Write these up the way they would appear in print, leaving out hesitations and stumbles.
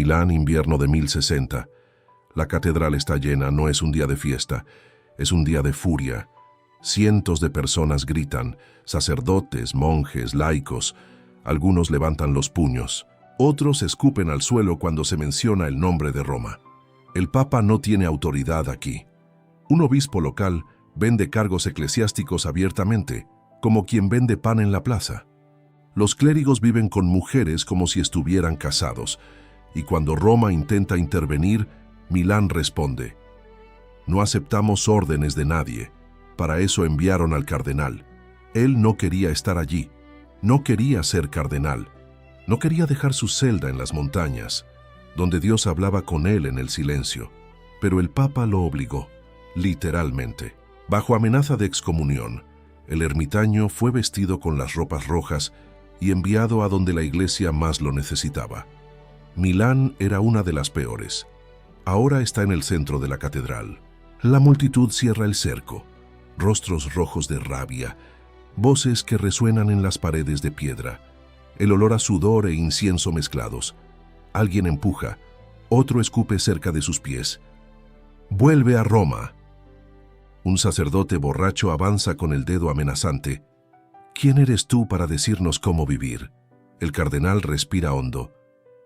Milán, invierno de 1060. La catedral está llena, no es un día de fiesta, es un día de furia. Cientos de personas gritan, sacerdotes, monjes, laicos. Algunos levantan los puños, otros escupen al suelo cuando se menciona el nombre de Roma. El Papa no tiene autoridad aquí. Un obispo local vende cargos eclesiásticos abiertamente, como quien vende pan en la plaza. Los clérigos viven con mujeres como si estuvieran casados, y cuando Roma intenta intervenir, Milán responde: no aceptamos órdenes de nadie. Para eso enviaron al cardenal. Él no quería estar allí, no quería ser cardenal, no quería dejar su celda en las montañas, donde Dios hablaba con él en el silencio. Pero el Papa lo obligó, literalmente. Bajo amenaza de excomunión, el ermitaño fue vestido con las ropas rojas y enviado a donde la iglesia más lo necesitaba. Milán era una de las peores. Ahora está en el centro de la catedral. La multitud cierra el cerco, rostros rojos de rabia, voces que resuenan en las paredes de piedra, el olor a sudor e incienso mezclados. Alguien empuja, otro escupe cerca de sus pies. ¡Vuelve a Roma! Un sacerdote borracho avanza con el dedo amenazante. ¿Quién eres tú para decirnos cómo vivir? El cardenal respira hondo.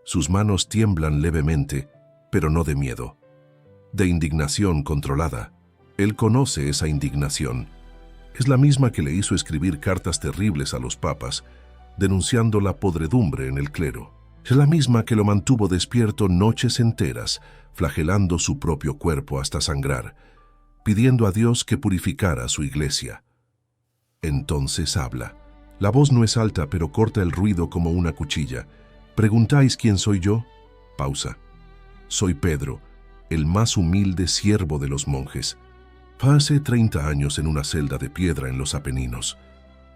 Sus manos tiemblan levemente, pero no de miedo, de indignación controlada. Él conoce esa indignación. Es la misma que le hizo escribir cartas terribles a los papas, denunciando la podredumbre en el clero. Es la misma que lo mantuvo despierto noches enteras, flagelando su propio cuerpo hasta sangrar, pidiendo a Dios que purificara su iglesia. Entonces habla. La voz no es alta, pero corta el ruido como una cuchilla. ¿Preguntáis quién soy yo? Pausa. Soy Pedro, el más humilde siervo de los monjes. Pasé 30 años en una celda de piedra en los Apeninos.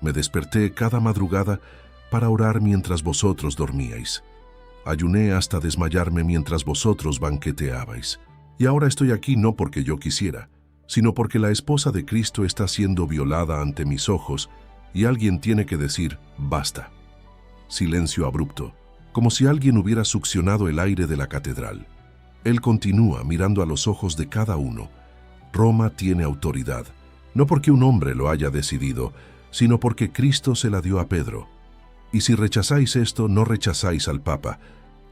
Me desperté cada madrugada para orar mientras vosotros dormíais. Ayuné hasta desmayarme mientras vosotros banqueteabais. Y ahora estoy aquí no porque yo quisiera, sino porque la esposa de Cristo está siendo violada ante mis ojos y alguien tiene que decir, basta. Silencio abrupto, como si alguien hubiera succionado el aire de la catedral. Él continúa mirando a los ojos de cada uno. Roma tiene autoridad, no porque un hombre lo haya decidido, sino porque Cristo se la dio a Pedro. Y si rechazáis esto, no rechazáis al Papa,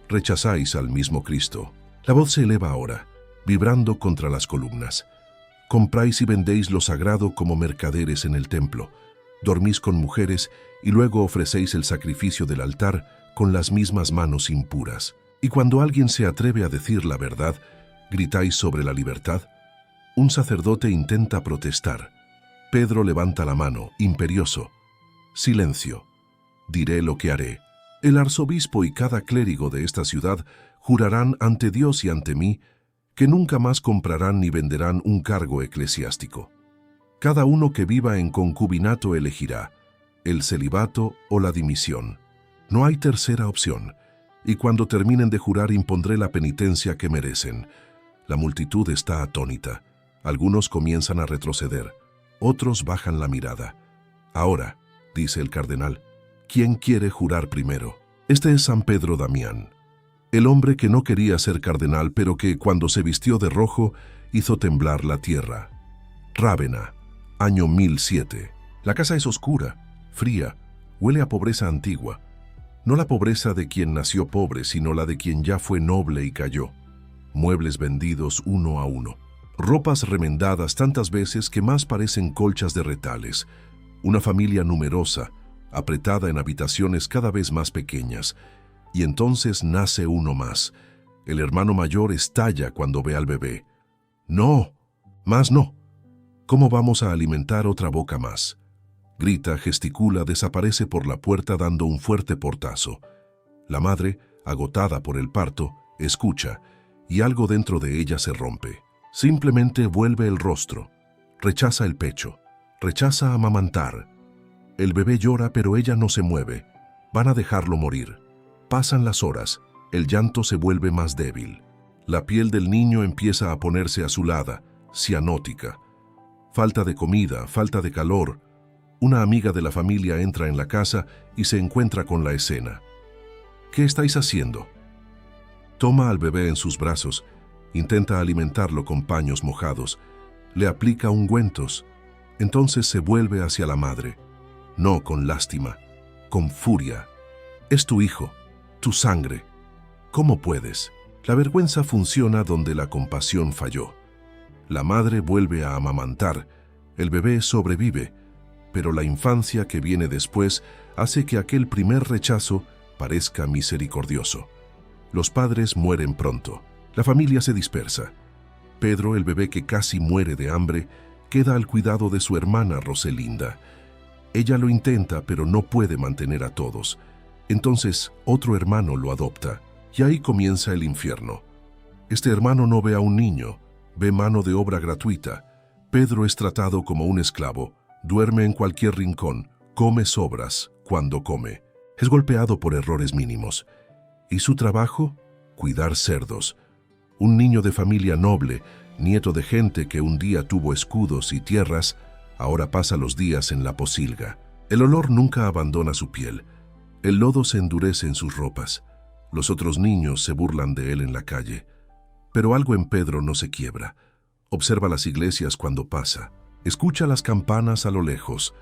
rechazáis al mismo Cristo. La voz se eleva ahora, vibrando contra las columnas. Compráis y vendéis lo sagrado como mercaderes en el templo. Dormís con mujeres y luego ofrecéis el sacrificio del altar con las mismas manos impuras. Y cuando alguien se atreve a decir la verdad, gritáis sobre la libertad. Un sacerdote intenta protestar. Pedro levanta la mano, imperioso. Silencio. Diré lo que haré. El arzobispo y cada clérigo de esta ciudad jurarán ante Dios y ante mí que nunca más comprarán ni venderán un cargo eclesiástico. Cada uno que viva en concubinato elegirá el celibato o la dimisión. No hay tercera opción, y cuando terminen de jurar impondré la penitencia que merecen. La multitud está atónita. Algunos comienzan a retroceder, otros bajan la mirada. Ahora, dice el cardenal, ¿quién quiere jurar primero? Este es San Pedro Damián, el hombre que no quería ser cardenal, pero que cuando se vistió de rojo hizo temblar la tierra. Rávena, año 1007. La casa es oscura, fría, huele a pobreza antigua. No la pobreza de quien nació pobre, sino la de quien ya fue noble y cayó. Muebles vendidos uno a uno. Ropas remendadas tantas veces que más parecen colchas de retales. Una familia numerosa, apretada en habitaciones cada vez más pequeñas. Y entonces nace uno más. El hermano mayor estalla cuando ve al bebé. ¡No! ¡Más no! ¿Cómo vamos a alimentar otra boca más? Grita, gesticula, desaparece por la puerta dando un fuerte portazo. La madre, agotada por el parto, escucha, y algo dentro de ella se rompe. Simplemente vuelve el rostro, rechaza el pecho, rechaza amamantar. El bebé llora, pero ella no se mueve. Van a dejarlo morir. Pasan las horas, el llanto se vuelve más débil. La piel del niño empieza a ponerse azulada, cianótica. Falta de comida, falta de calor. Una amiga de la familia entra en la casa y se encuentra con la escena. ¿Qué estáis haciendo? Toma al bebé en sus brazos, intenta alimentarlo con paños mojados, le aplica ungüentos. Entonces se vuelve hacia la madre, no con lástima, con furia. Es tu hijo, tu sangre. ¿Cómo puedes? La vergüenza funciona donde la compasión falló. La madre vuelve a amamantar, el bebé sobrevive, pero la infancia que viene después hace que aquel primer rechazo parezca misericordioso. Los padres mueren pronto, la familia se dispersa. Pedro, el bebé que casi muere de hambre, queda al cuidado de su hermana Roselinda. Ella lo intenta, pero no puede mantener a todos. Entonces, otro hermano lo adopta, y ahí comienza el infierno. Este hermano no ve a un niño, ve mano de obra gratuita. Pedro es tratado como un esclavo, duerme en cualquier rincón, come sobras cuando come. Es golpeado por errores mínimos. ¿Y su trabajo? Cuidar cerdos. Un niño de familia noble, nieto de gente que un día tuvo escudos y tierras, ahora pasa los días en la pocilga. El olor nunca abandona su piel. El lodo se endurece en sus ropas. Los otros niños se burlan de él en la calle. Pero algo en Pedro no se quiebra. Observa las iglesias cuando pasa. Escucha las campanas a lo lejos.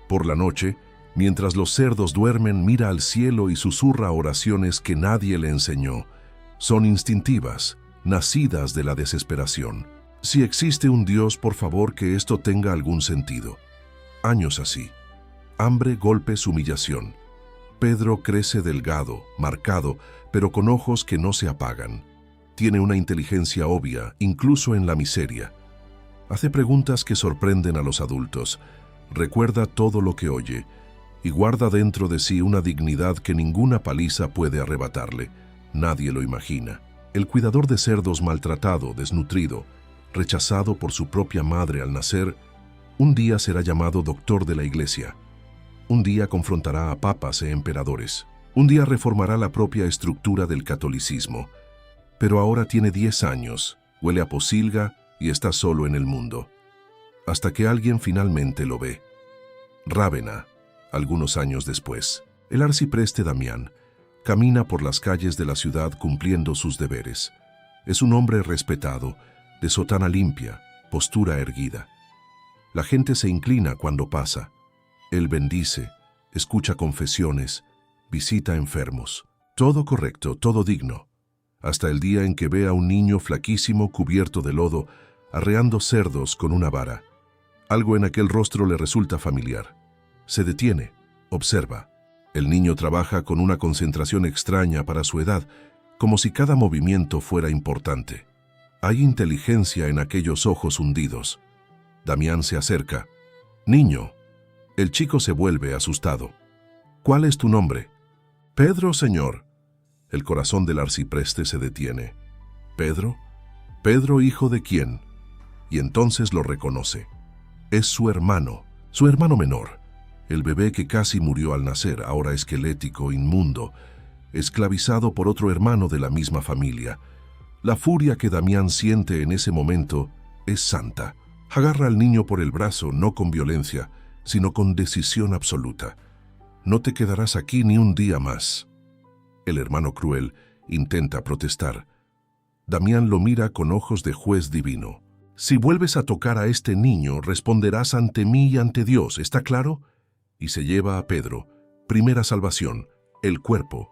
Por la noche, mientras los cerdos duermen, mira al cielo y susurra oraciones que nadie le enseñó. Son instintivas, nacidas de la desesperación. Si existe un Dios, por favor, que esto tenga algún sentido. Años así. Hambre, golpes, humillación. Pedro crece delgado, marcado, pero con ojos que no se apagan. Tiene una inteligencia obvia, incluso en la miseria. Hace preguntas que sorprenden a los adultos. Recuerda todo lo que oye y guarda dentro de sí una dignidad que ninguna paliza puede arrebatarle. Nadie lo imagina. El cuidador de cerdos maltratado, desnutrido, rechazado por su propia madre al nacer, un día será llamado doctor de la iglesia. Un día confrontará a papas e emperadores. Un día reformará la propia estructura del catolicismo. Pero ahora tiene 10 años, huele a pocilga y está solo en el mundo. Hasta que alguien finalmente lo ve. Rávena, algunos años después. El arcipreste Damián camina por las calles de la ciudad cumpliendo sus deberes. Es un hombre respetado, de sotana limpia, postura erguida. La gente se inclina cuando pasa. Él bendice, escucha confesiones, visita enfermos. Todo correcto, todo digno. Hasta el día en que ve a un niño flaquísimo cubierto de lodo, arreando cerdos con una vara. Algo en aquel rostro le resulta familiar. Se detiene, observa. El niño trabaja con una concentración extraña para su edad, como si cada movimiento fuera importante. Hay inteligencia en aquellos ojos hundidos. Damián se acerca. «Niño». El chico se vuelve asustado. «¿Cuál es tu nombre?» «Pedro, señor». El corazón del arcipreste se detiene. «¿Pedro? ¿Pedro, hijo de quién?» Y entonces lo reconoce. Es su hermano menor. El bebé que casi murió al nacer, ahora esquelético, inmundo, esclavizado por otro hermano de la misma familia. La furia que Damián siente en ese momento es santa. Agarra al niño por el brazo, no con violencia, sino con decisión absoluta. «No te quedarás aquí ni un día más». El hermano cruel intenta protestar. Damián lo mira con ojos de juez divino. «Si vuelves a tocar a este niño, responderás ante mí y ante Dios, ¿está claro?» Y se lleva a Pedro. Primera salvación, el cuerpo.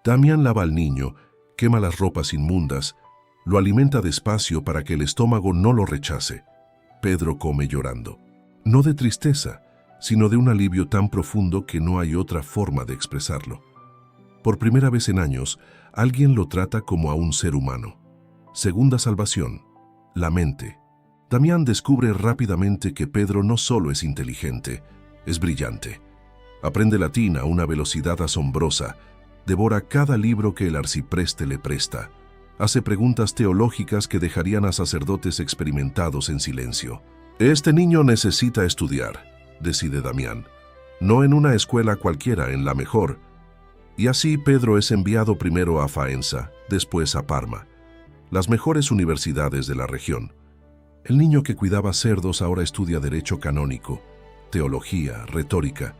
Damián lava al niño, quema las ropas inmundas, lo alimenta despacio para que el estómago no lo rechace. Pedro come llorando. No de tristeza, sino de un alivio tan profundo que no hay otra forma de expresarlo. Por primera vez en años, alguien lo trata como a un ser humano. Segunda salvación, la mente. Damián descubre rápidamente que Pedro no solo es inteligente, es brillante. Aprende latín a una velocidad asombrosa, devora cada libro que el arcipreste le presta, hace preguntas teológicas que dejarían a sacerdotes experimentados en silencio. «Este niño necesita estudiar», decide Damián. «No en una escuela cualquiera, en la mejor». Y así Pedro es enviado primero a Faenza, después a Parma, las mejores universidades de la región. El niño que cuidaba cerdos ahora estudia derecho canónico, teología, retórica.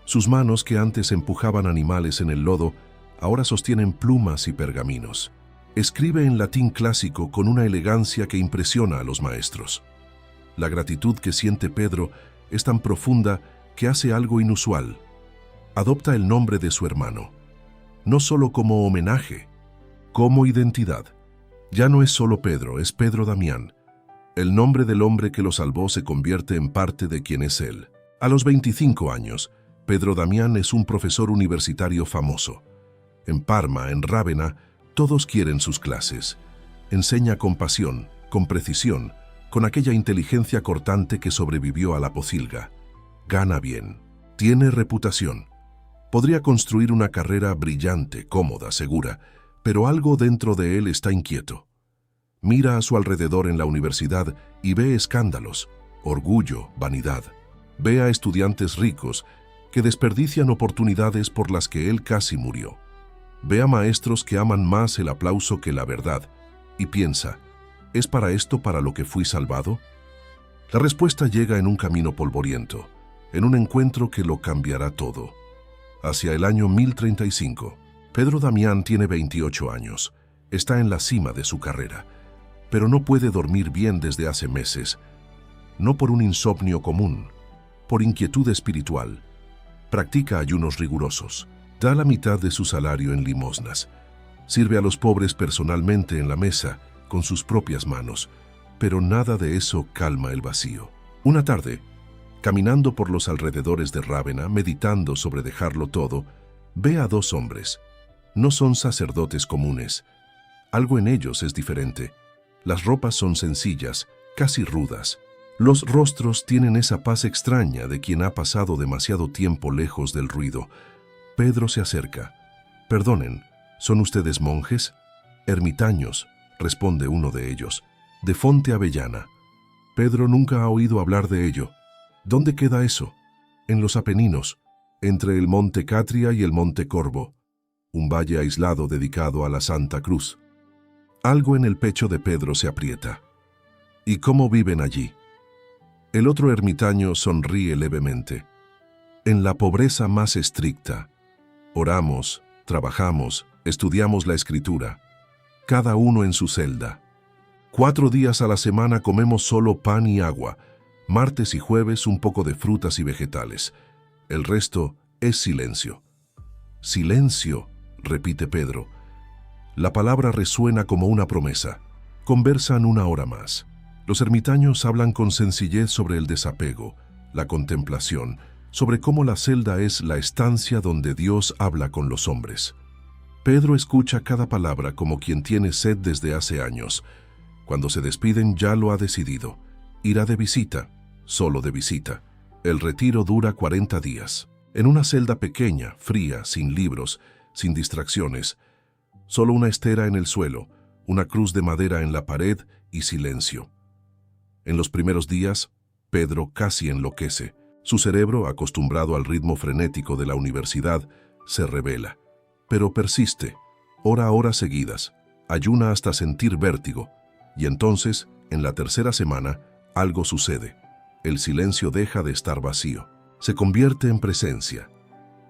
Sus manos que antes empujaban animales en el lodo, ahora sostienen plumas y pergaminos. Escribe en latín clásico con una elegancia que impresiona a los maestros. La gratitud que siente Pedro es tan profunda que hace algo inusual. Adopta el nombre de su hermano, no solo como homenaje, como identidad. Ya no es solo Pedro, es Pedro Damián. El nombre del hombre que lo salvó se convierte en parte de quien es él. A los 25 años, Pedro Damián es un profesor universitario famoso. En Parma, en Rávena, todos quieren sus clases. Enseña con pasión, con precisión, con aquella inteligencia cortante que sobrevivió a la pocilga. Gana bien, tiene reputación. Podría construir una carrera brillante, cómoda, segura, pero algo dentro de él está inquieto. Mira a su alrededor en la universidad y ve escándalos, orgullo, vanidad. Ve a estudiantes ricos que desperdician oportunidades por las que él casi murió. Ve a maestros que aman más el aplauso que la verdad y piensa, ¿es para esto para lo que fui salvado? La respuesta llega en un camino polvoriento, en un encuentro que lo cambiará todo. Hacia el año 1035, Pedro Damián tiene 28 años, está en la cima de su carrera, pero no puede dormir bien desde hace meses, no por un insomnio común, por inquietud espiritual. Practica ayunos rigurosos, da la mitad de su salario en limosnas, sirve a los pobres personalmente en la mesa, con sus propias manos, pero nada de eso calma el vacío. Una tarde, caminando por los alrededores de Rávena, meditando sobre dejarlo todo, ve a dos hombres. No son sacerdotes comunes. Algo en ellos es diferente. Las ropas son sencillas, casi rudas. Los rostros tienen esa paz extraña de quien ha pasado demasiado tiempo lejos del ruido. Pedro se acerca. «Perdonen, ¿son ustedes monjes?» «Ermitaños», responde uno de ellos, «de Fonte Avellana». Pedro nunca ha oído hablar de ello. ¿Dónde queda eso? En los Apeninos, entre el Monte Catria y el Monte Corvo, un valle aislado dedicado a la Santa Cruz. Algo en el pecho de Pedro se aprieta. ¿Y cómo viven allí? El otro ermitaño sonríe levemente. En la pobreza más estricta. Oramos, trabajamos, estudiamos la Escritura. Cada uno en su celda. 4 días a la semana comemos solo pan y agua. Martes y jueves un poco de frutas y vegetales. El resto es silencio. Silencio, repite Pedro. La palabra resuena como una promesa. Conversan 1 hora más. Los ermitaños hablan con sencillez sobre el desapego, la contemplación, sobre cómo la celda es la estancia donde Dios habla con los hombres. Pedro escucha cada palabra como quien tiene sed desde hace años. Cuando se despiden ya lo ha decidido. Irá de visita, solo de visita. El retiro dura 40 días. En una celda pequeña, fría, sin libros, sin distracciones. Solo una estera en el suelo, una cruz de madera en la pared y silencio. En los primeros días, Pedro casi enloquece. Su cerebro, acostumbrado al ritmo frenético de la universidad, se rebela. Pero persiste, ora horas seguidas, ayuna hasta sentir vértigo, y entonces, en la tercera semana, algo sucede. El silencio deja de estar vacío. Se convierte en presencia.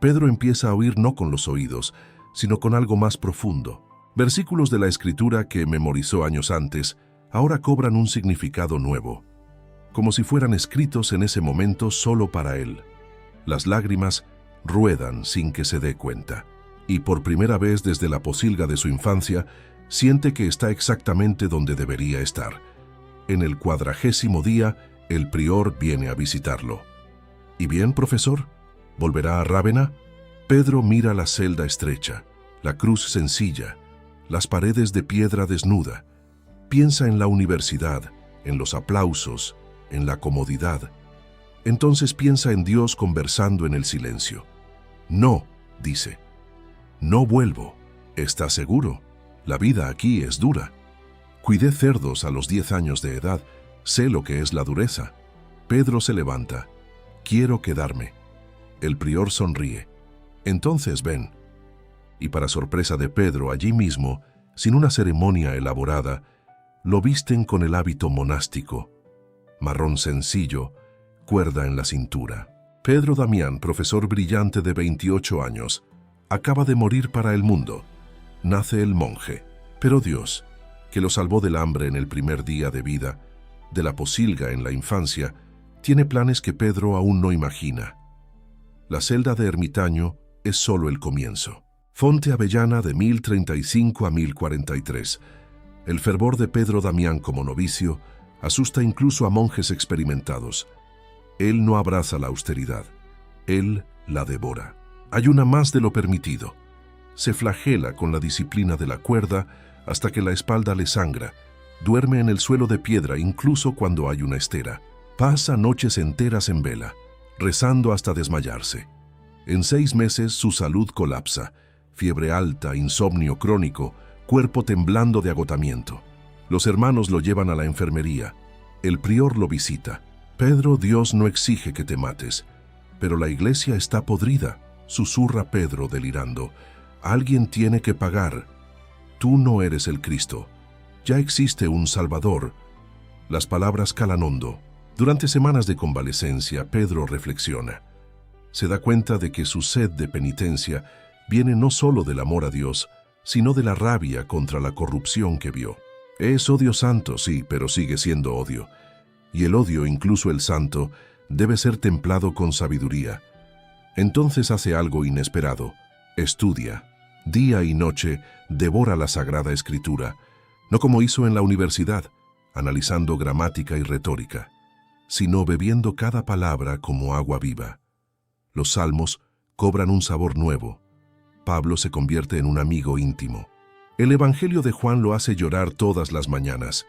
Pedro empieza a oír no con los oídos, sino con algo más profundo. Versículos de la Escritura que memorizó años antes, ahora cobran un significado nuevo, como si fueran escritos en ese momento solo para él. Las lágrimas ruedan sin que se dé cuenta, y por primera vez desde la pocilga de su infancia, siente que está exactamente donde debería estar. En el 40º día, el prior viene a visitarlo. «¿Y bien, profesor? ¿Volverá a Rávena?» Pedro mira la celda estrecha, la cruz sencilla, las paredes de piedra desnuda. Piensa en la universidad, en los aplausos, en la comodidad. Entonces piensa en Dios conversando en el silencio. «No», dice. «No vuelvo. ¿Estás seguro? La vida aquí es dura. Cuidé cerdos a los 10 años de edad. Sé lo que es la dureza». Pedro se levanta. «Quiero quedarme». El prior sonríe. «Entonces ven». Y para sorpresa de Pedro, allí mismo, sin una ceremonia elaborada, lo visten con el hábito monástico, marrón sencillo, cuerda en la cintura. Pedro Damián, profesor brillante de 28 años, acaba de morir para el mundo. Nace el monje. Pero Dios, que lo salvó del hambre en el primer día de vida, de la pocilga en la infancia, tiene planes que Pedro aún no imagina. La celda de ermitaño es solo el comienzo. Fonte Avellana de 1035 a 1043. El fervor de Pedro Damián como novicio asusta incluso a monjes experimentados. Él no abraza la austeridad, él la devora. Ayuna más de lo permitido. Se flagela con la disciplina de la cuerda hasta que la espalda le sangra. Duerme en el suelo de piedra incluso cuando hay una estera. Pasa noches enteras en vela, rezando hasta desmayarse. En 6 meses su salud colapsa. Fiebre alta, insomnio crónico, cuerpo temblando de agotamiento. Los hermanos lo llevan a la enfermería. El prior lo visita. Pedro, Dios no exige que te mates. Pero la iglesia está podrida, susurra Pedro delirando. Alguien tiene que pagar. Tú no eres el Cristo. Ya existe un Salvador. Las palabras calan hondo. Durante semanas de convalecencia, Pedro reflexiona. Se da cuenta de que su sed de penitencia viene no solo del amor a Dios, sino de la rabia contra la corrupción que vio. Es odio santo, sí, pero sigue siendo odio. Y el odio, incluso el santo, debe ser templado con sabiduría. Entonces hace algo inesperado. Estudia. Día y noche devora la Sagrada Escritura, no como hizo en la universidad, analizando gramática y retórica, sino bebiendo cada palabra como agua viva. Los salmos cobran un sabor nuevo. Pablo se convierte en un amigo íntimo. El Evangelio de Juan lo hace llorar todas las mañanas.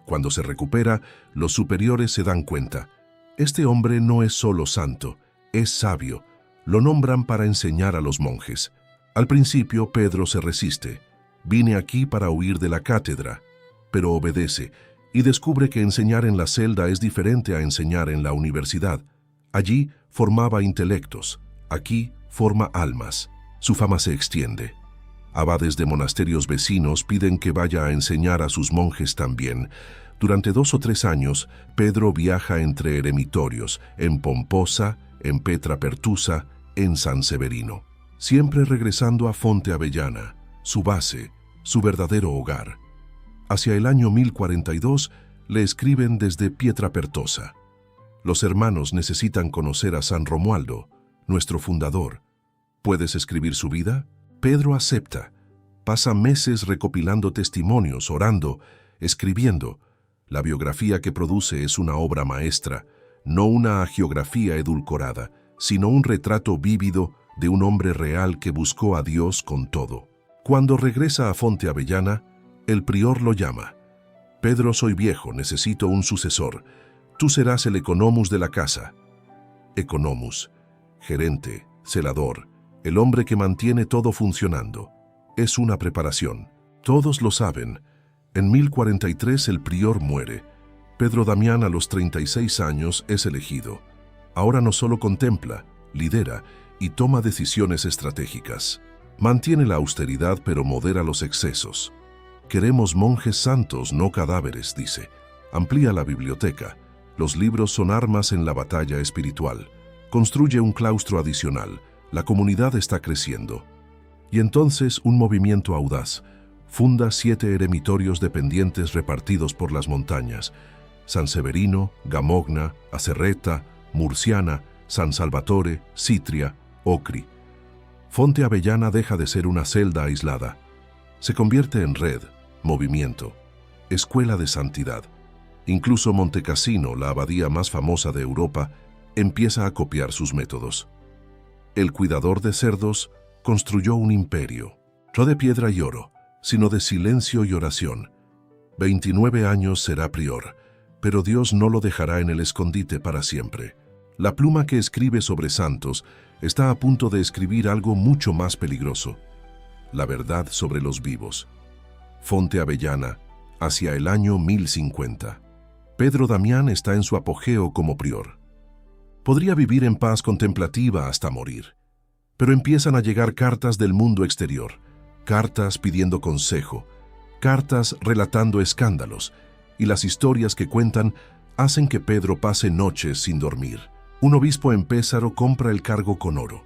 Cuando se recupera, los superiores se dan cuenta. Este hombre no es solo santo, es sabio. Lo nombran para enseñar a los monjes. Al principio, Pedro se resiste. Vine aquí para huir de la cátedra. Pero obedece y descubre que enseñar en la celda es diferente a enseñar en la universidad. Allí formaba intelectos, aquí forma almas. Su fama se extiende. Abades de monasterios vecinos piden que vaya a enseñar a sus monjes también. Durante 2 o 3 años, Pedro viaja entre eremitorios, en Pomposa, en Petra Pertusa, en San Severino, siempre regresando a Fonte Avellana, su base, su verdadero hogar. Hacia el año 1042 le escriben desde Pietra Pertosa. Los hermanos necesitan conocer a San Romualdo, nuestro fundador. ¿Puedes escribir su vida? Pedro acepta. Pasa meses recopilando testimonios, orando, escribiendo. La biografía que produce es una obra maestra, no una hagiografía edulcorada, sino un retrato vívido de un hombre real que buscó a Dios con todo. Cuando regresa a Fonte Avellana, el prior lo llama. Pedro, soy viejo, necesito un sucesor. Tú serás el economus de la casa. Economus, gerente, celador, el hombre que mantiene todo funcionando. Es una preparación. Todos lo saben. En 1043 el prior muere. Pedro Damián a los 36 años es elegido. Ahora no solo contempla, lidera y toma decisiones estratégicas. Mantiene la austeridad pero modera los excesos. Queremos monjes santos, no cadáveres, dice. Amplía la biblioteca. Los libros son armas en la batalla espiritual. Construye un claustro adicional. La comunidad está creciendo. Y entonces un movimiento audaz. Funda 7 eremitorios dependientes repartidos por las montañas. San Severino, Gamogna, Acerreta, Murciana, San Salvatore, Citria, Ocri. Fonte Avellana deja de ser una celda aislada. Se convierte en red, movimiento, escuela de santidad. Incluso Montecassino, la abadía más famosa de Europa, empieza a copiar sus métodos. El cuidador de cerdos construyó un imperio, no de piedra y oro, sino de silencio y oración. 29 años será prior, pero Dios no lo dejará en el escondite para siempre. La pluma que escribe sobre santos está a punto de escribir algo mucho más peligroso: la verdad sobre los vivos. Fonte Avellana, hacia el año 1050. Pedro Damián está en su apogeo como prior. Podría vivir en paz contemplativa hasta morir. Pero empiezan a llegar cartas del mundo exterior, cartas pidiendo consejo, cartas relatando escándalos, y las historias que cuentan hacen que Pedro pase noches sin dormir. Un obispo en Pésaro compra el cargo con oro.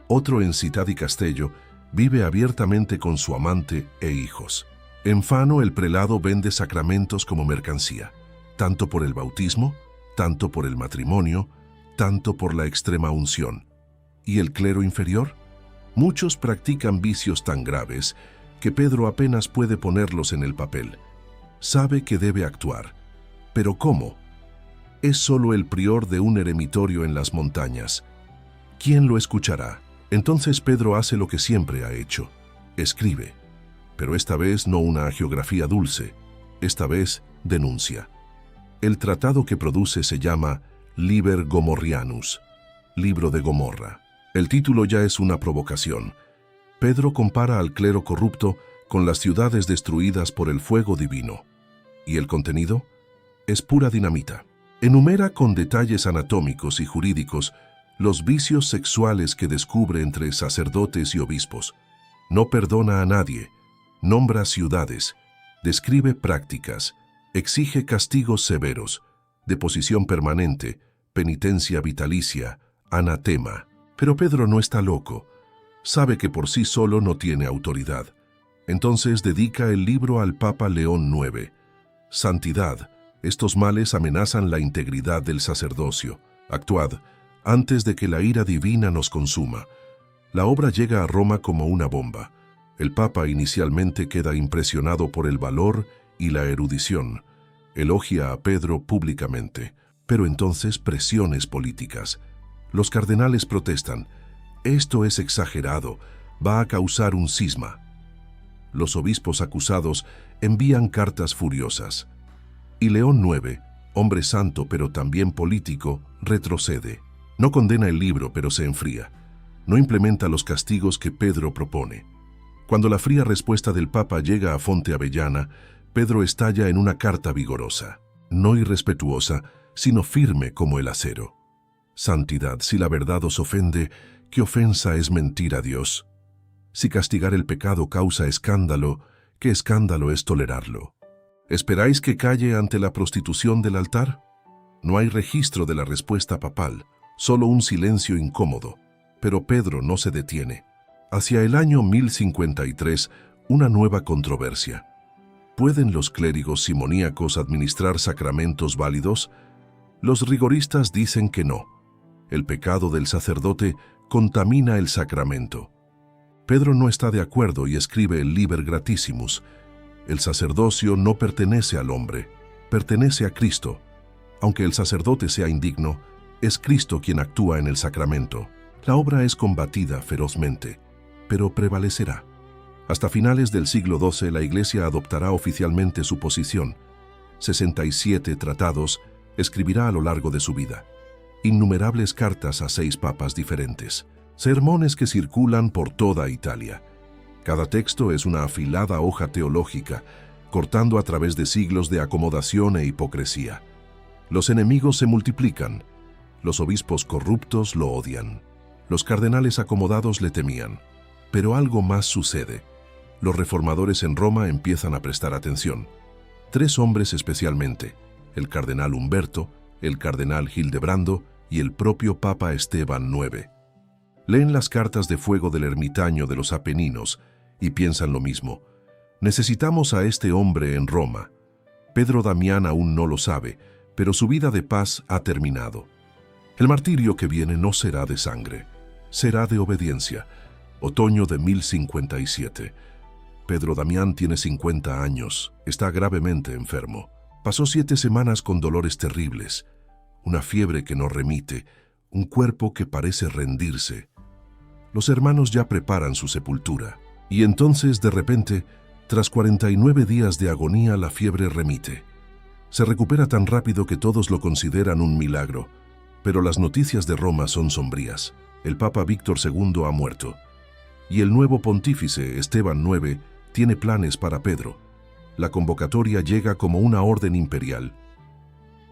Otro en Città di Castello vive abiertamente con su amante e hijos. En vano el prelado vende sacramentos como mercancía, tanto por el bautismo, tanto por el matrimonio, tanto por la extrema unción. ¿Y el clero inferior? Muchos practican vicios tan graves que Pedro apenas puede ponerlos en el papel. Sabe que debe actuar. ¿Pero cómo? Es solo el prior de un eremitorio en las montañas. ¿Quién lo escuchará? Entonces Pedro hace lo que siempre ha hecho. Escribe. Pero esta vez no una hagiografía dulce. Esta vez denuncia. El tratado que produce se llama Liber Gomorrianus, Libro de Gomorra. El título ya es una provocación. Pedro compara al clero corrupto con las ciudades destruidas por el fuego divino. ¿Y el contenido? Es pura dinamita. Enumera con detalles anatómicos y jurídicos los vicios sexuales que descubre entre sacerdotes y obispos. No perdona a nadie, nombra ciudades, describe prácticas, exige castigos severos, deposición permanente, penitencia vitalicia, anatema. Pero Pedro no está loco. Sabe que por sí solo no tiene autoridad. Entonces dedica el libro al Papa León IX. Santidad, estos males amenazan la integridad del sacerdocio. Actuad, antes de que la ira divina nos consuma. La obra llega a Roma como una bomba. El Papa inicialmente queda impresionado por el valor y la erudición. Elogia a Pedro públicamente, pero entonces presiones políticas. Los cardenales protestan. Esto es exagerado, va a causar un cisma. Los obispos acusados envían cartas furiosas. Y León IX, hombre santo pero también político, retrocede. No condena el libro, pero se enfría. No implementa los castigos que Pedro propone. Cuando la fría respuesta del Papa llega a Fonte Avellana, Pedro estalla en una carta vigorosa, no irrespetuosa, sino firme como el acero. Santidad, si la verdad os ofende, ¿qué ofensa es mentir a Dios? Si castigar el pecado causa escándalo, ¿qué escándalo es tolerarlo? ¿Esperáis que calle ante la prostitución del altar? No hay registro de la respuesta papal, solo un silencio incómodo. Pero Pedro no se detiene. Hacia el año 1053, una nueva controversia. ¿Pueden los clérigos simoníacos administrar sacramentos válidos? Los rigoristas dicen que no. El pecado del sacerdote contamina el sacramento. Pedro no está de acuerdo y escribe el Liber Gratissimus. El sacerdocio no pertenece al hombre, pertenece a Cristo. Aunque el sacerdote sea indigno, es Cristo quien actúa en el sacramento. La obra es combatida ferozmente, pero prevalecerá. Hasta finales del siglo XII la Iglesia adoptará oficialmente su posición. 67 tratados escribirá a lo largo de su vida. Innumerables cartas a 6 papas diferentes. Sermones que circulan por toda Italia. Cada texto es una afilada hoja teológica, cortando a través de siglos de acomodación e hipocresía. Los enemigos se multiplican. Los obispos corruptos lo odian. Los cardenales acomodados le temían. Pero algo más sucede. Los reformadores en Roma empiezan a prestar atención. 3 hombres especialmente, el cardenal Humberto, el cardenal Hildebrando y el propio Papa Esteban IX. Leen las cartas de fuego del ermitaño de los Apeninos y piensan lo mismo. Necesitamos a este hombre en Roma. Pedro Damián aún no lo sabe, pero su vida de paz ha terminado. El martirio que viene no será de sangre, será de obediencia. Otoño de 1057. Pedro Damián tiene 50 años, está gravemente enfermo. Pasó 7 semanas con dolores terribles, una fiebre que no remite, un cuerpo que parece rendirse. Los hermanos ya preparan su sepultura, y entonces, de repente, tras 49 días de agonía, la fiebre remite. Se recupera tan rápido que todos lo consideran un milagro, pero las noticias de Roma son sombrías. El Papa Víctor II ha muerto, y el nuevo pontífice, Esteban IX, tiene planes para Pedro. La convocatoria llega como una orden imperial.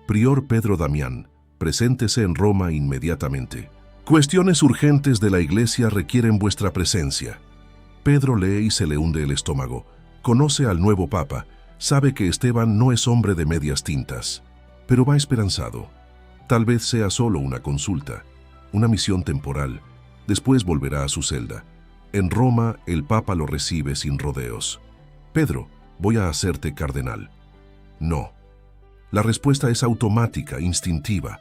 Prior Pedro Damián, preséntese en Roma inmediatamente. Cuestiones urgentes de la Iglesia requieren vuestra presencia. Pedro lee y se le hunde el estómago. Conoce al nuevo Papa, sabe que Esteban no es hombre de medias tintas, pero va esperanzado. Tal vez sea solo una consulta, una misión temporal. Después volverá a su celda. En Roma, el Papa lo recibe sin rodeos. Pedro, voy a hacerte cardenal. No. La respuesta es automática, instintiva.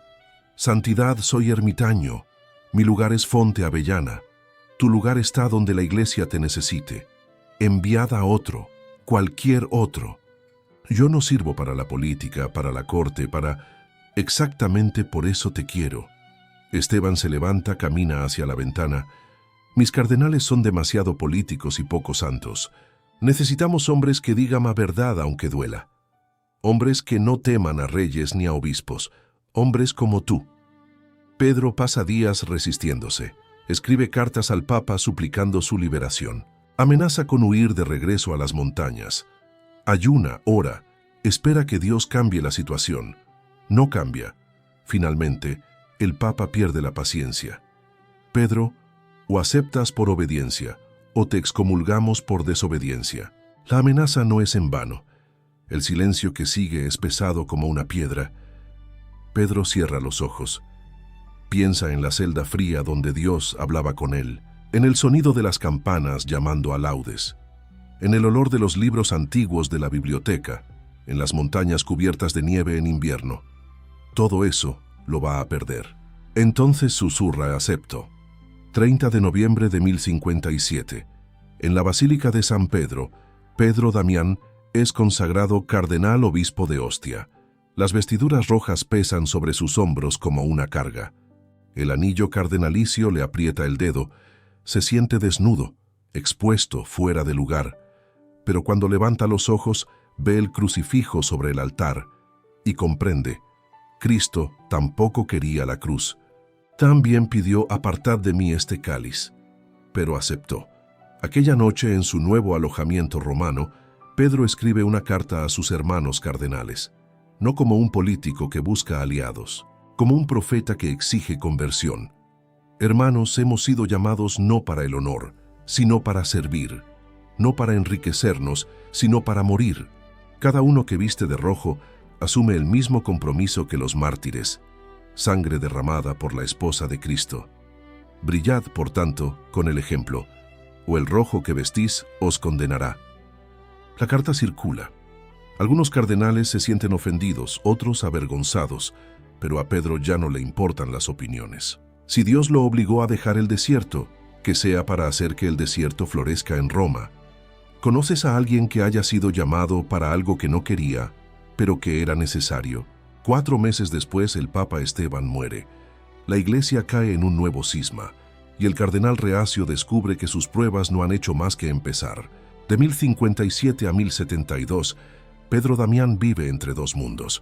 Santidad, soy ermitaño. Mi lugar es Fonte Avellana. Tu lugar está donde la iglesia te necesite. Enviad a otro, cualquier otro. Yo no sirvo para la política, para la corte, Exactamente por eso te quiero. Esteban se levanta, camina hacia la ventana. Mis cardenales son demasiado políticos y poco santos. Necesitamos hombres que digan la verdad aunque duela. Hombres que no teman a reyes ni a obispos. Hombres como tú. Pedro pasa días resistiéndose. Escribe cartas al Papa suplicando su liberación. Amenaza con huir de regreso a las montañas. Ayuna, ora, espera que Dios cambie la situación. No cambia. Finalmente, el Papa pierde la paciencia. Pedro, o aceptas por obediencia, o te excomulgamos por desobediencia. La amenaza no es en vano. El silencio que sigue es pesado como una piedra. Pedro cierra los ojos. Piensa en la celda fría donde Dios hablaba con él, en el sonido de las campanas llamando a laudes, en el olor de los libros antiguos de la biblioteca, en las montañas cubiertas de nieve en invierno. Todo eso lo va a perder. Entonces susurra: acepto. 30 de noviembre de 1057. En la Basílica de San Pedro, Pedro Damián es consagrado cardenal obispo de Ostia. Las vestiduras rojas pesan sobre sus hombros como una carga. El anillo cardenalicio le aprieta el dedo. Se siente desnudo, expuesto, fuera de lugar. Pero cuando levanta los ojos, ve el crucifijo sobre el altar y comprende: Cristo tampoco quería la cruz. También pidió: apartad de mí este cáliz. Pero aceptó. Aquella noche, en su nuevo alojamiento romano, Pedro escribe una carta a sus hermanos cardenales, no como un político que busca aliados, como un profeta que exige conversión. Hermanos, hemos sido llamados no para el honor, sino para servir, no para enriquecernos, sino para morir. Cada uno que viste de rojo asume el mismo compromiso que los mártires, sangre derramada por la esposa de Cristo. Brillad, por tanto, con el ejemplo, o el rojo que vestís os condenará. La carta circula. Algunos cardenales se sienten ofendidos, otros avergonzados, pero a Pedro ya no le importan las opiniones. Si Dios lo obligó a dejar el desierto, que sea para hacer que el desierto florezca en Roma. ¿Conoces a alguien que haya sido llamado para algo que no quería, pero que era necesario? 4 meses después, el Papa Esteban muere. La Iglesia cae en un nuevo cisma, y el cardenal reacio descubre que sus pruebas no han hecho más que empezar. De 1057 a 1072, Pedro Damián vive entre dos mundos.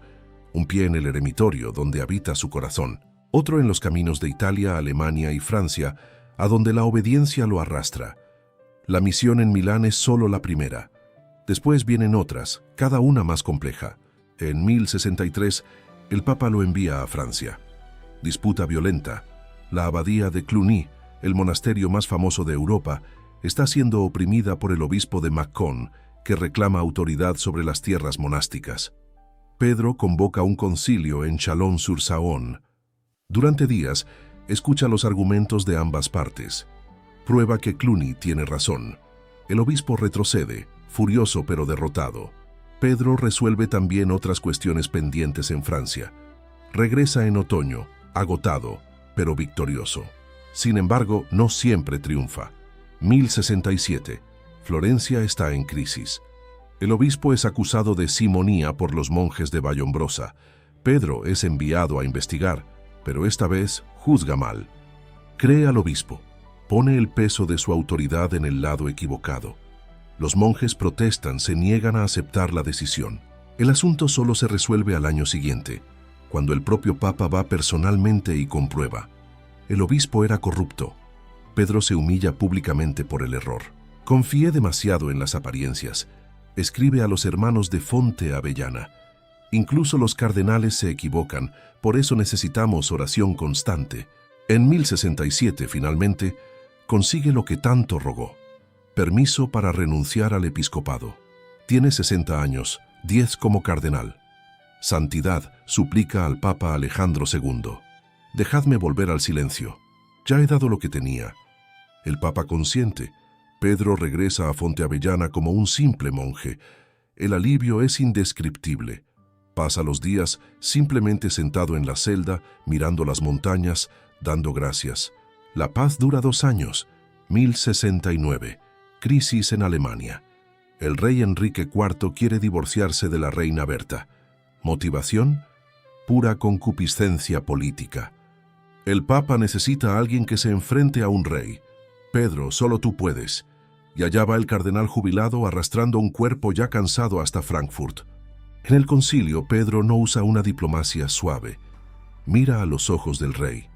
Un pie en el eremitorio, donde habita su corazón. Otro en los caminos de Italia, Alemania y Francia, a donde la obediencia lo arrastra. La misión en Milán es solo la primera. Después vienen otras, cada una más compleja. En 1063, el Papa lo envía a Francia. Disputa violenta. La abadía de Cluny, el monasterio más famoso de Europa, está siendo oprimida por el obispo de Mâcon, que reclama autoridad sobre las tierras monásticas. Pedro convoca un concilio en Chalon-sur-Saône. Durante días, escucha los argumentos de ambas partes. Prueba que Cluny tiene razón. El obispo retrocede, furioso pero derrotado. Pedro resuelve también otras cuestiones pendientes en Francia. Regresa en otoño, agotado, pero victorioso. Sin embargo, no siempre triunfa. 1067. Florencia está en crisis. El obispo es acusado de simonía por los monjes de Vallombrosa. Pedro es enviado a investigar, pero esta vez juzga mal. Cree al obispo. Pone el peso de su autoridad en el lado equivocado. Los monjes protestan, se niegan a aceptar la decisión. El asunto solo se resuelve al año siguiente, cuando el propio Papa va personalmente y comprueba. El obispo era corrupto. Pedro se humilla públicamente por el error. Confié demasiado en las apariencias. Escribe a los hermanos de Fonte Avellana. Incluso los cardenales se equivocan, por eso necesitamos oración constante. En 1067, finalmente, consigue lo que tanto rogó: permiso para renunciar al episcopado. Tiene 60 años, 10 como cardenal. Santidad, suplica al Papa Alejandro II. Dejadme volver al silencio. Ya he dado lo que tenía. El Papa consiente. Pedro regresa a Fonte Avellana como un simple monje, El alivio es indescriptible. Pasa los días simplemente sentado en la celda, mirando las montañas, dando gracias. La paz dura 2 años. 1069. Crisis en Alemania. El rey Enrique IV quiere divorciarse de la reina Berta. Motivación: pura concupiscencia política. El Papa necesita a alguien que se enfrente a un rey. Pedro, solo tú puedes. Y allá va el cardenal jubilado arrastrando un cuerpo ya cansado hasta Frankfurt. En el concilio, Pedro no usa una diplomacia suave. Mira a los ojos del rey.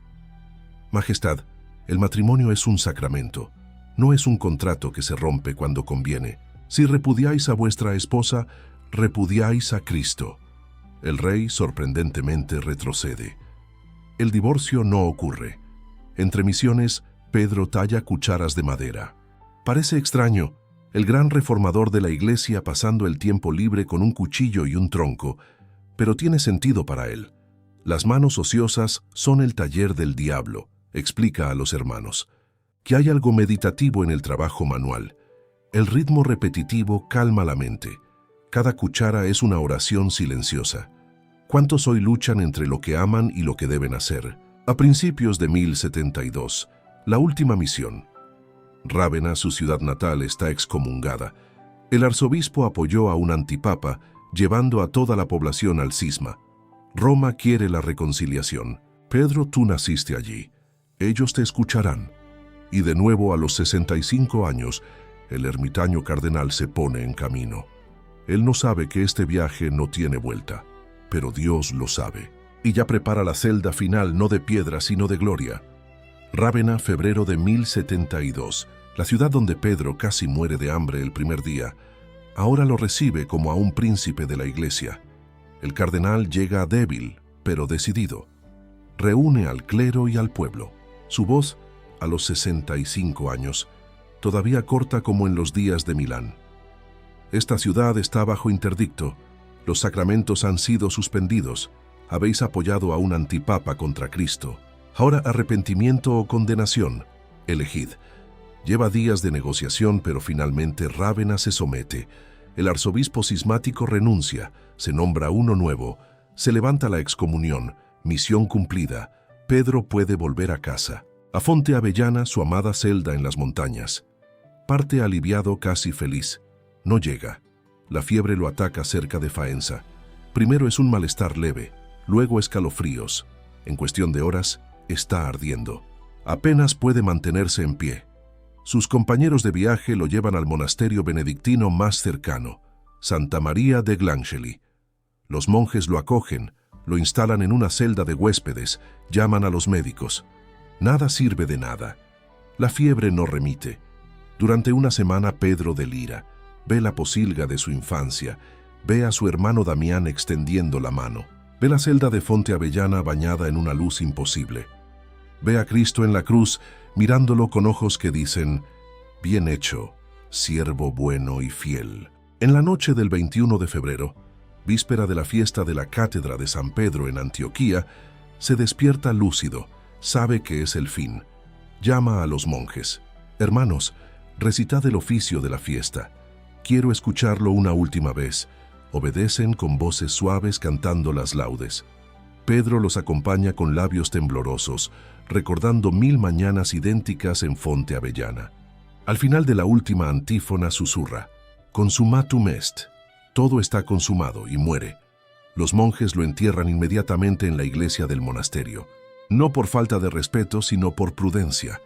Majestad, el matrimonio es un sacramento. No es un contrato que se rompe cuando conviene. Si repudiáis a vuestra esposa, repudiáis a Cristo. El rey sorprendentemente retrocede. El divorcio no ocurre. Entre misiones, Pedro talla cucharas de madera. Parece extraño, el gran reformador de la Iglesia pasando el tiempo libre con un cuchillo y un tronco, pero tiene sentido para él. Las manos ociosas son el taller del diablo, explica a los hermanos. Que hay algo meditativo en el trabajo manual. El ritmo repetitivo calma la mente. Cada cuchara es una oración silenciosa. ¿Cuántos hoy luchan entre lo que aman y lo que deben hacer? A principios de 1072, la última misión. Rávena, su ciudad natal, está excomungada. El arzobispo apoyó a un antipapa, llevando a toda la población al cisma. Roma quiere la reconciliación. Pedro, tú naciste allí. Ellos te escucharán. Y de nuevo a los 65 años, el ermitaño cardenal se pone en camino. Él no sabe que este viaje no tiene vuelta, pero Dios lo sabe. Y ya prepara la celda final, no de piedra, sino de gloria. Rávena, febrero de 1072, la ciudad donde Pedro casi muere de hambre el primer día, ahora lo recibe como a un príncipe de la Iglesia. El cardenal llega débil, pero decidido. Reúne al clero y al pueblo. Su voz, a los 65 años, todavía corta como en los días de Milán. Esta ciudad está bajo interdicto. Los sacramentos han sido suspendidos. Habéis apoyado a un antipapa contra Cristo. Ahora arrepentimiento o condenación. Elegid. Lleva días de negociación, pero finalmente Rávena se somete. El arzobispo cismático renuncia, se nombra uno nuevo, se levanta la excomunión, misión cumplida. Pedro puede volver a casa. A Fonte Avellana, su amada celda en las montañas. Parte aliviado, casi feliz. No llega. La fiebre lo ataca cerca de Faenza. Primero es un malestar leve, luego escalofríos. En cuestión de horas, está ardiendo. Apenas puede mantenerse en pie. Sus compañeros de viaje lo llevan al monasterio benedictino más cercano, Santa María de Glangeli. Los monjes lo acogen, lo instalan en una celda de huéspedes, llaman a los médicos. Nada sirve de nada. La fiebre no remite. Durante una semana Pedro delira, ve la posilga de su infancia, ve a su hermano Damián extendiendo la mano, ve la celda de Fonte Avellana bañada en una luz imposible. Ve a Cristo en la cruz, mirándolo con ojos que dicen, bien hecho, siervo bueno y fiel. En la noche del 21 de febrero, víspera de la fiesta de la Cátedra de San Pedro en Antioquía, se despierta lúcido, sabe que es el fin. Llama a los monjes. Hermanos, recitad el oficio de la fiesta. Quiero escucharlo una última vez. Obedecen con voces suaves cantando las laudes. Pedro los acompaña con labios temblorosos, recordando 1000 mañanas idénticas en Fonte Avellana. Al final de la última antífona susurra, Consumatum est. Todo está consumado y muere. Los monjes lo entierran inmediatamente en la iglesia del monasterio. No por falta de respeto, sino por prudencia.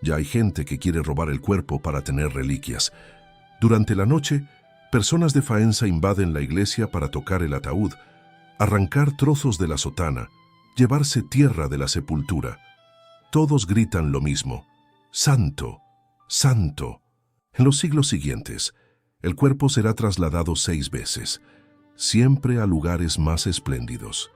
Ya hay gente que quiere robar el cuerpo para tener reliquias. Durante la noche, personas de Faenza invaden la iglesia para tocar el ataúd, arrancar trozos de la sotana, llevarse tierra de la sepultura. Todos gritan lo mismo, ¡Santo! ¡Santo! En los siglos siguientes, el cuerpo será trasladado 6 veces, siempre a lugares más espléndidos.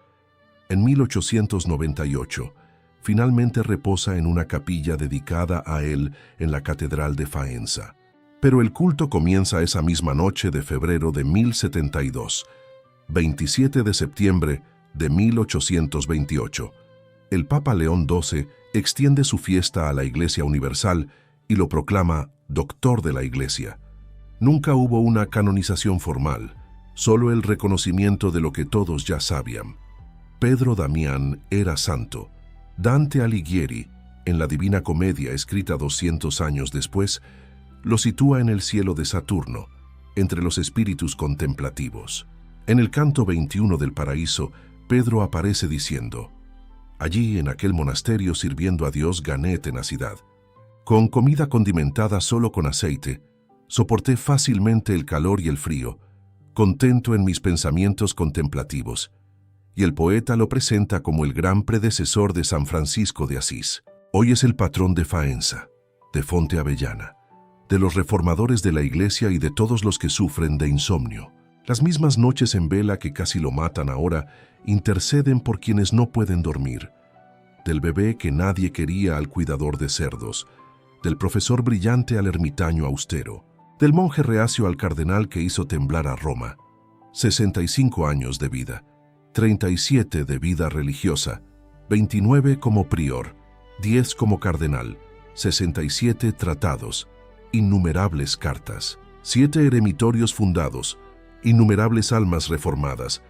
En 1898, finalmente reposa en una capilla dedicada a él en la Catedral de Faenza. Pero el culto comienza esa misma noche de febrero de 1072, 27 de septiembre de 1828. El Papa León XII extiende su fiesta a la Iglesia Universal y lo proclama Doctor de la Iglesia. Nunca hubo una canonización formal. solo el reconocimiento de lo que todos ya sabían. Pedro Damián era santo. Dante Alighieri, en la Divina Comedia escrita 200 años después, lo sitúa en el cielo de Saturno, entre los espíritus contemplativos. En el canto 21 del Paraíso, Pedro aparece diciendo: allí en aquel monasterio sirviendo a Dios gané tenacidad. Con comida condimentada solo con aceite, soporté fácilmente el calor y el frío, contento en mis pensamientos contemplativos. Y el poeta lo presenta como el gran predecesor de San Francisco de Asís. Hoy es el patrón de Faenza, de Fonte Avellana, de los reformadores de la Iglesia y de todos los que sufren de insomnio. Las mismas noches en vela que casi lo matan ahora interceden por quienes no pueden dormir. Del bebé que nadie quería al cuidador de cerdos, del profesor brillante al ermitaño austero, del monje reacio al cardenal que hizo temblar a Roma. 65 años de vida, 37 de vida religiosa, 29 como prior, 10 como cardenal, 67 tratados, innumerables cartas, 7 eremitorios fundados, innumerables almas reformadas.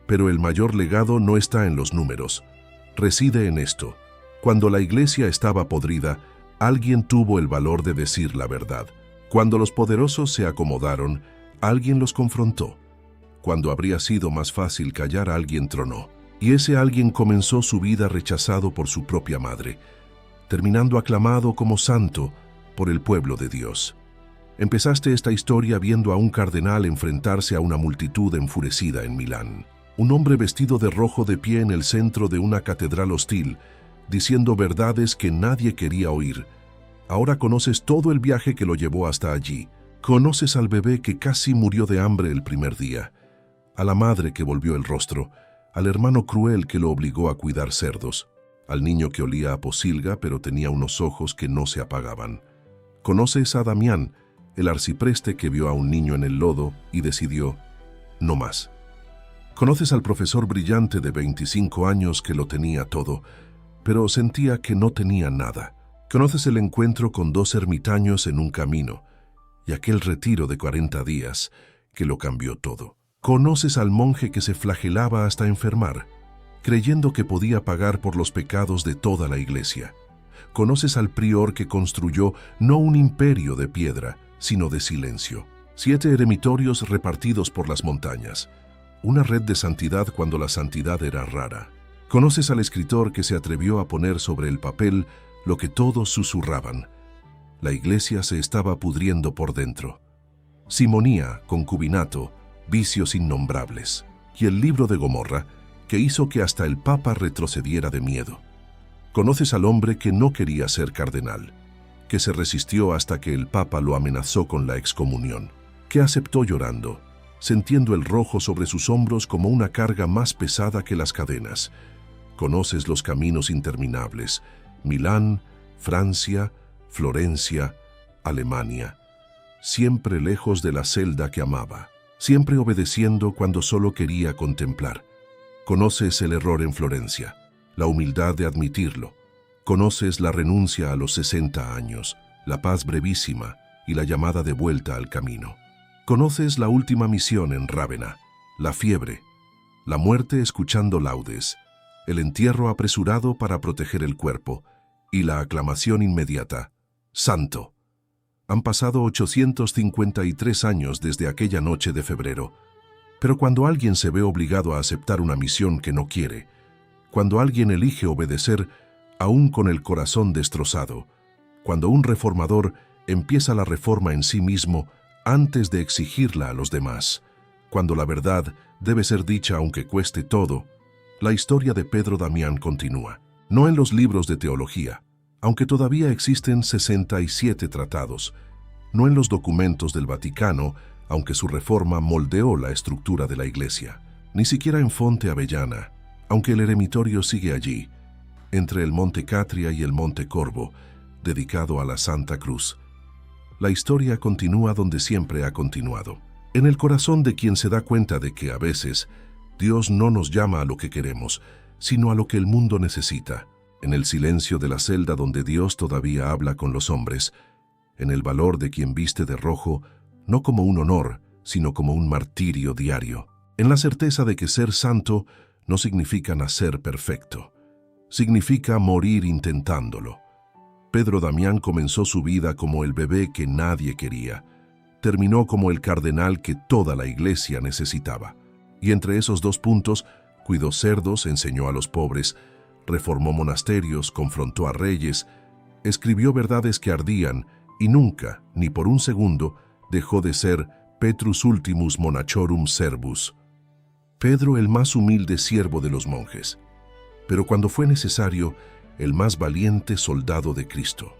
Pero el mayor legado no está en los números, reside en esto: cuando la Iglesia estaba podrida, alguien tuvo el valor de decir la verdad. Cuando los poderosos se acomodaron, alguien los confrontó. Cuando habría sido más fácil callar, alguien tronó. Y ese alguien comenzó su vida rechazado por su propia madre, terminando aclamado como santo por el pueblo de Dios. Empezaste esta historia viendo a un cardenal enfrentarse a una multitud enfurecida en Milán. Un hombre vestido de rojo de pie en el centro de una catedral hostil, diciendo verdades que nadie quería oír. Ahora conoces todo el viaje que lo llevó hasta allí. Conoces al bebé que casi murió de hambre el primer día, a la madre que volvió el rostro, al hermano cruel que lo obligó a cuidar cerdos, al niño que olía a pocilga pero tenía unos ojos que no se apagaban. Conoces a Damián, el arcipreste que vio a un niño en el lodo y decidió: no más. Conoces al profesor brillante de 25 años que lo tenía todo, pero sentía que no tenía nada. Conoces el encuentro con 2 ermitaños en un camino y aquel retiro de 40 días que lo cambió todo. Conoces al monje que se flagelaba hasta enfermar, creyendo que podía pagar por los pecados de toda la Iglesia. Conoces al prior que construyó no un imperio de piedra, sino de silencio. 7 eremitorios repartidos por las montañas. Una red de santidad cuando la santidad era rara. Conoces al escritor que se atrevió a poner sobre el papel lo que todos susurraban: la Iglesia se estaba pudriendo por dentro. Simonía, concubinato, vicios innombrables. Y el libro de Gomorra, que hizo que hasta el Papa retrocediera de miedo. Conoces al hombre que no quería ser cardenal, que se resistió hasta que el Papa lo amenazó con la excomunión, que aceptó llorando, sintiendo el rojo sobre sus hombros como una carga más pesada que las cadenas. Conoces los caminos interminables: Milán, Francia, Florencia, Alemania, siempre lejos de la celda que amaba, siempre obedeciendo cuando solo quería contemplar. Conoces el error en Florencia, la humildad de admitirlo. Conoces la renuncia a los 60 años, la paz brevísima y la llamada de vuelta al camino. Conoces la última misión en Rávena, la fiebre, la muerte escuchando laudes, el entierro apresurado para proteger el cuerpo y la aclamación inmediata: ¡Santo! Han pasado 853 años desde aquella noche de febrero, pero cuando alguien se ve obligado a aceptar una misión que no quiere, cuando alguien elige obedecer aún con el corazón destrozado, cuando un reformador empieza la reforma en sí mismo antes de exigirla a los demás, cuando la verdad debe ser dicha aunque cueste todo, la historia de Pedro Damián continúa. No en los libros de teología, aunque todavía existen 67 tratados, no en los documentos del Vaticano, aunque su reforma moldeó la estructura de la Iglesia, ni siquiera en Fonte Avellana, aunque el eremitorio sigue allí, entre el Monte Catria y el Monte Corvo, dedicado a la Santa Cruz. La historia continúa donde siempre ha continuado, en el corazón de quien se da cuenta de que a veces Dios no nos llama a lo que queremos, sino a lo que el mundo necesita, en el silencio de la celda donde Dios todavía habla con los hombres, en el valor de quien viste de rojo, no como un honor, sino como un martirio diario, en la certeza de que ser santo no significa nacer perfecto, significa morir intentándolo. Pedro Damián comenzó su vida como el bebé que nadie quería, terminó como el cardenal que toda la iglesia necesitaba. Y entre esos dos puntos, cuidó cerdos, enseñó a los pobres, reformó monasterios, confrontó a reyes, escribió verdades que ardían y nunca, ni por un segundo, dejó de ser Petrus ultimus monachorum servus, Pedro el más humilde siervo de los monjes, pero cuando fue necesario, el más valiente soldado de Cristo.